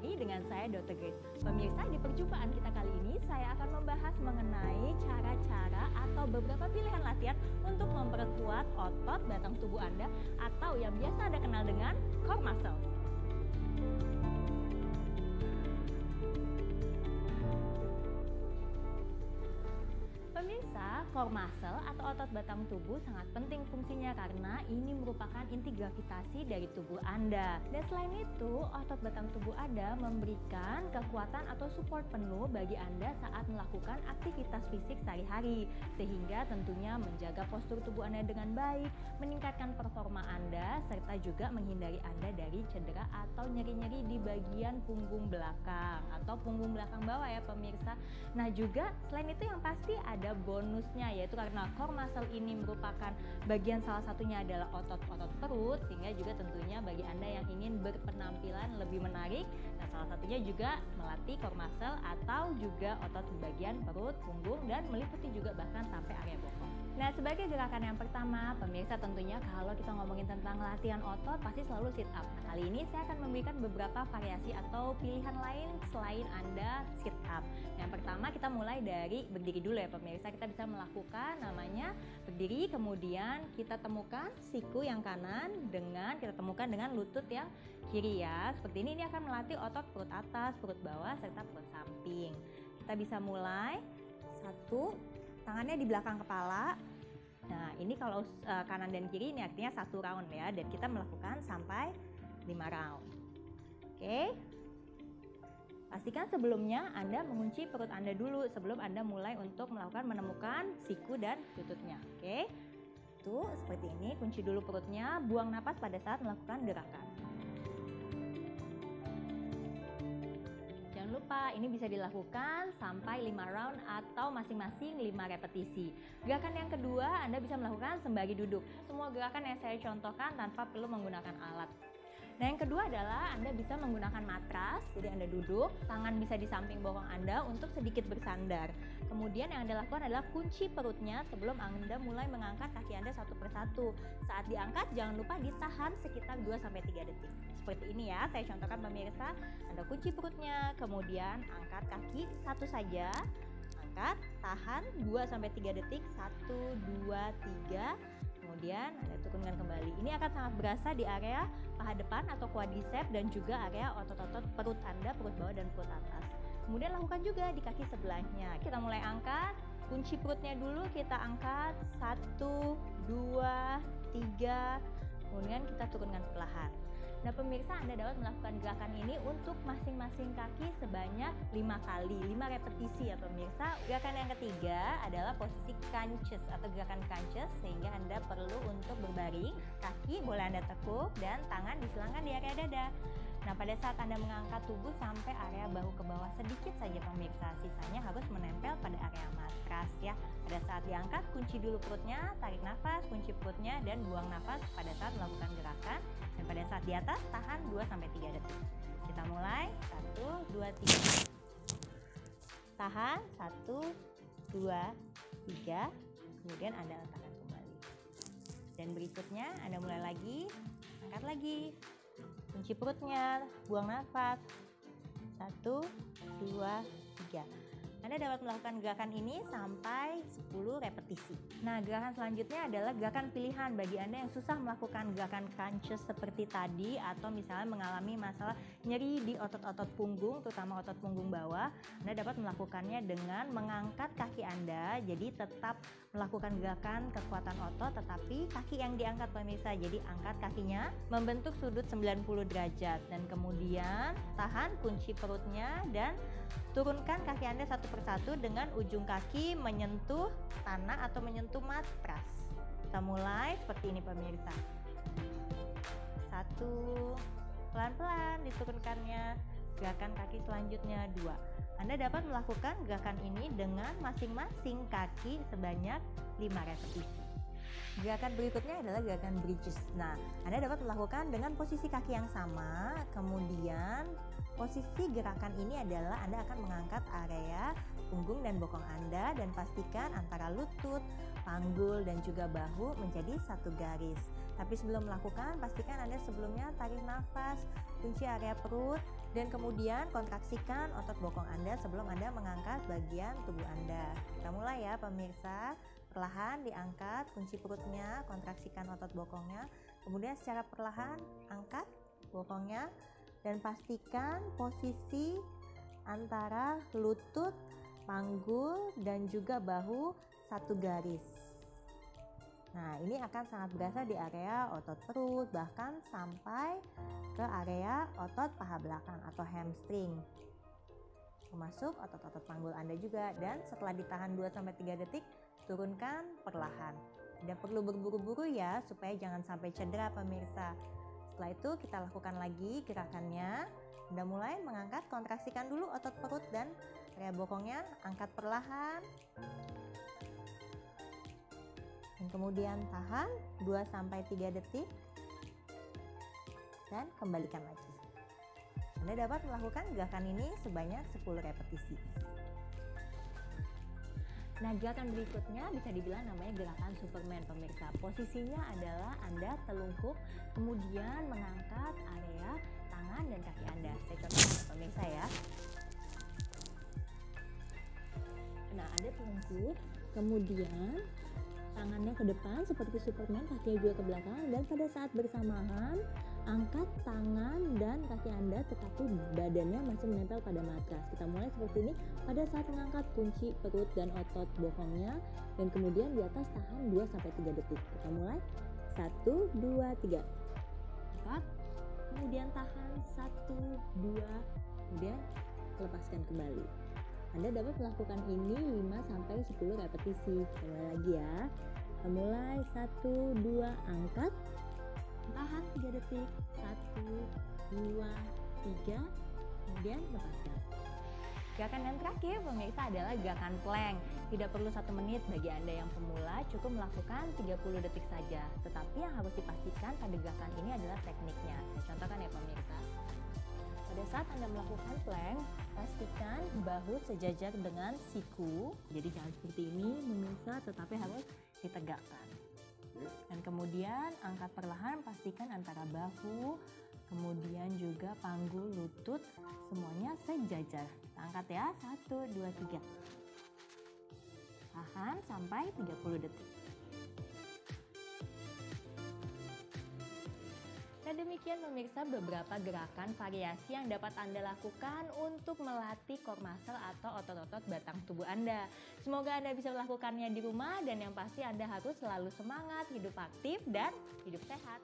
lagi dengan saya Dr. Grace. Pemirsa, di perjumpaan kita kali ini saya akan membahas mengenai cara-cara atau beberapa pilihan latihan untuk memperkuat otot batang tubuh Anda atau yang biasa Anda kenal dengan core muscle. Pemirsa, core muscle atau otot batang tubuh sangat penting fungsinya karena ini merupakan inti gravitasi dari tubuh Anda. Dan selain itu, otot batang tubuh Anda memberikan kekuatan atau support penuh bagi Anda saat melakukan aktivitas fisik sehari-hari, sehingga tentunya menjaga postur tubuh Anda dengan baik, meningkatkan performa Anda, serta juga menghindari Anda dari cedera atau nyeri-nyeri di bagian punggung belakang atau punggung belakang bawah ya pemirsa. Nah juga selain itu yang pasti ada bonusnya, yaitu karena core muscle ini merupakan bagian salah satunya adalah otot-otot perut, sehingga juga tentunya bagi Anda yang ingin berpenampilan lebih menarik, nah salah satunya juga melatih core muscle atau juga otot di bagian perut, punggung, dan meliputi juga bahkan sampai area bokong. Nah sebagai gerakan yang pertama, pemirsa tentunya kalau kita ngomongin tentang latihan otot pasti selalu sit up. Nah, kali ini saya akan memberikan beberapa variasi atau pilihan lain selain Anda sit up. Yang pertama kita mulai dari berdiri dulu ya pemirsa. Kita bisa melakukan namanya berdiri, kemudian kita temukan siku yang kanan kita temukan dengan lutut yang kiri ya. Seperti ini akan melatih otot perut atas, perut bawah, serta perut samping. Kita bisa mulai satu, tangannya di belakang kepala. Nah ini kalau kanan dan kiri ini artinya 1 round ya, dan kita melakukan sampai 5 round. Oke. Pastikan sebelumnya Anda mengunci perut Anda dulu sebelum Anda mulai untuk menemukan siku dan lututnya. Oke. Tuh, seperti ini, kunci dulu perutnya, buang napas pada saat melakukan gerakan. Jangan lupa ini bisa dilakukan sampai 5 round atau masing-masing 5 repetisi. Gerakan yang kedua Anda bisa melakukan sembari duduk. Semua gerakan yang saya contohkan tanpa perlu menggunakan alat. Nah yang kedua adalah Anda bisa menggunakan matras, jadi Anda duduk, tangan bisa di samping bokong Anda untuk sedikit bersandar. Kemudian yang Anda lakukan adalah kunci perutnya sebelum Anda mulai mengangkat kaki Anda satu persatu. Saat diangkat jangan lupa ditahan sekitar 2-3 detik. Seperti ini ya, saya contohkan pemirsa. Anda kunci perutnya, kemudian angkat kaki satu saja. Angkat, tahan 2-3 detik, 1, 2, 3. Kemudian Anda turunkan kembali. Ini akan sangat berasa di area paha depan atau quadricep dan juga area otot-otot perut Anda, perut bawah dan perut atas. Kemudian lakukan juga di kaki sebelahnya. Kita mulai angkat, kunci perutnya dulu, kita angkat 1, 2, 3. Kemudian kita turunkan perlahan. Nah pemirsa, Anda dapat melakukan gerakan ini untuk masing-masing kaki sebanyak 5 kali, 5 repetisi ya pemirsa. Gerakan yang ketiga adalah posisi crunches atau gerakan crunches, sehingga Anda perlu untuk berbaring, kaki boleh Anda tekuk dan tangan disilangkan di area dada. Nah pada saat Anda mengangkat tubuh sampai area bahu ke bawah sedikit saja pemirsa, sisanya harus menempel pada area matras ya. Pada saat diangkat, kunci dulu perutnya, tarik nafas, kunci perutnya dan buang nafas pada saat melakukan gerakan. Dan pada saat di atas, tahan 2-3 detik. Kita mulai, 1, 2, 3. Tahan, 1, 2, 3. Kemudian Anda letakkan kembali. Dan berikutnya Anda mulai lagi, angkat lagi. Kunci perutnya, buang nafas. 1, 2, 3. Anda dapat melakukan gerakan ini sampai 10 repetisi. Nah, gerakan selanjutnya adalah gerakan pilihan bagi Anda yang susah melakukan gerakan crunches seperti tadi atau misalnya mengalami masalah nyeri di otot-otot punggung, terutama otot punggung bawah. Anda dapat melakukannya dengan mengangkat kaki Anda, jadi tetap melakukan gerakan kekuatan otot tetapi kaki yang diangkat pemirsa. Jadi angkat kakinya membentuk sudut 90 derajat dan kemudian tahan kunci perutnya dan turunkan kaki Anda satu persatu dengan ujung kaki menyentuh tanah atau menyentuh matras. Kita mulai seperti ini pemirsa. 1, pelan-pelan diturunkannya. Gerakan kaki selanjutnya 2. Anda dapat melakukan gerakan ini dengan masing-masing kaki sebanyak 5 repetisi. Gerakan berikutnya adalah gerakan bridges. Nah, Anda dapat melakukan dengan posisi kaki yang sama, kemudian posisi gerakan ini adalah Anda akan mengangkat area punggung dan bokong Anda dan pastikan antara lutut, panggul, dan juga bahu menjadi satu garis. Tapi sebelum melakukan, pastikan Anda sebelumnya tarik nafas, kunci area perut, dan kemudian kontraksikan otot bokong Anda sebelum Anda mengangkat bagian tubuh Anda. Kita mulai ya pemirsa. Perlahan diangkat kunci perutnya, kontraksikan otot bokongnya, kemudian secara perlahan angkat bokongnya, dan pastikan posisi antara lutut, panggul, dan juga bahu satu garis. Nah, ini akan sangat berasa di area otot perut, bahkan sampai ke area otot paha belakang atau hamstring. Termasuk otot-otot panggul Anda juga. Dan setelah ditahan 2-3 detik, turunkan perlahan. Tidak perlu berburu-buru ya, supaya jangan sampai cedera pemirsa. Setelah itu kita lakukan lagi gerakannya. Anda mulai mengangkat, kontraksikan dulu otot perut dan area bokongnya, angkat perlahan. Dan kemudian tahan 2-3 detik dan kembalikan lagi. Anda dapat melakukan gerakan ini sebanyak 10 repetisi. Nah, gerakan berikutnya bisa dibilang namanya gerakan Superman pemirsa. Posisinya adalah Anda telungkup, kemudian mengangkat area tangan dan kaki Anda. Saya contohkan pemirsa ya. Nah, Anda telungkup, kemudian tangannya ke depan seperti Superman, kakinya juga ke belakang, dan pada saat bersamaan angkat tangan dan kaki Anda tetapi badannya masih menempel pada matras. Kita mulai seperti ini. Pada saat mengangkat kunci perut dan otot bokongnya, dan kemudian di atas tahan 2-3 detik. Kita mulai 1, 2, 3. Angkat, kemudian tahan 1, 2, kemudian lepaskan kembali. Anda dapat melakukan ini 5-10 repetisi. Kita mulai lagi ya. Kita mulai 1, 2, angkat, tahan 3 detik, 1, 2, 3, kemudian lepaskan. Gerakan yang terakhir pemirsa adalah gerakan plank. Tidak perlu 1 menit bagi Anda yang pemula, cukup melakukan 30 detik saja. Tetapi yang harus dipastikan pada gerakan ini adalah tekniknya. Saya contohkan ya pemirsa. Pada saat Anda melakukan plank, pastikan bahu sejajar dengan siku. Jadi jangan seperti ini pemirsa, tetapi harus ditegakkan. Dan kemudian angkat perlahan, pastikan antara bahu, kemudian juga panggul, lutut, semuanya sejajar. Kita angkat ya, 1, 2, 3. Tahan sampai 30 detik. Nah, demikian pemirsa beberapa gerakan variasi yang dapat Anda lakukan untuk melatih core muscle atau otot-otot batang tubuh Anda. Semoga Anda bisa melakukannya di rumah, dan yang pasti Anda harus selalu semangat, hidup aktif, dan hidup sehat.